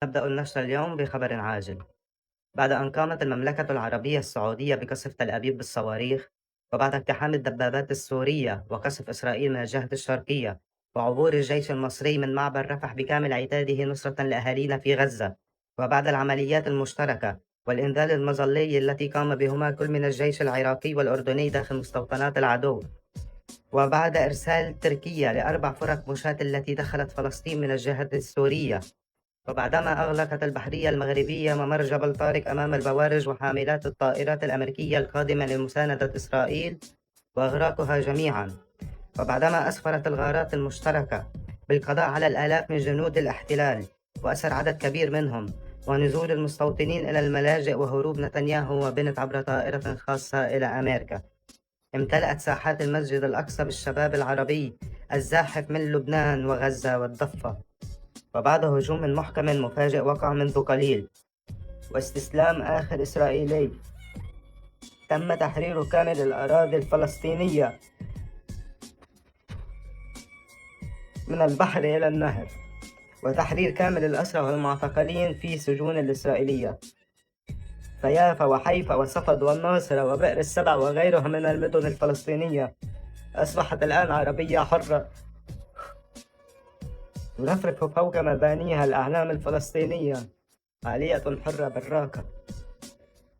نبدأ النشرة اليوم بخبر عاجل. بعد أن قامت المملكة العربية السعودية بقصف تل أبيب بالصواريخ، وبعد اقتحام الدبابات السورية وقصف إسرائيل من الجهة الشرقية، وعبور الجيش المصري من معبر رفح بكامل عتاده نصرة لأهالينا في غزة، وبعد العمليات المشتركة والإنذار المظلي التي قام بهما كل من الجيش العراقي والأردني داخل مستوطنات العدو، وبعد إرسال تركيا لأربع فرق مشاة التي دخلت فلسطين من الجهة السورية، وبعدما أغلقت البحرية المغربية ممر جبل طارق أمام البوارج وحاملات الطائرات الأمريكية القادمة لمساندة إسرائيل وإغراقها جميعا، وبعدما أسفرت الغارات المشتركة بالقضاء على الآلاف من جنود الاحتلال وأسر عدد كبير منهم، ونزول المستوطنين إلى الملاجئ وهروب نتنياهو وبنت عبر طائرة خاصة إلى أمريكا، امتلأت ساحات المسجد الأقصى بالشباب العربي الزاحف من لبنان وغزة والضفة. وبعد هجوم محكم مفاجئ وقع منذ قليل واستسلام آخر إسرائيلي، تم تحرير كامل الأراضي الفلسطينية من البحر إلى النهر، وتحرير كامل الأسرى والمعتقلين في سجون الإسرائيلية. فيافا وحيفا وصفد والناصرة وبئر السبع وغيرها من المدن الفلسطينية أصبحت الآن عربية حرة ترفرف فوق مبانيها الأعلام الفلسطينية، عالية حرة براقة.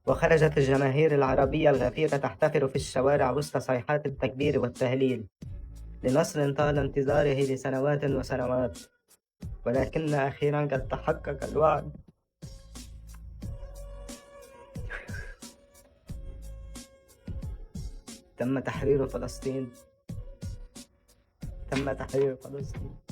وخرجت الجماهير العربية الغفيرة تحتفل في الشوارع وسط صيحات التكبير والتهليل لنصر طال انتظاره لسنوات وسنوات، ولكن أخيرا قد تحقق الوعد. تم تحرير فلسطين. تم تحرير فلسطين.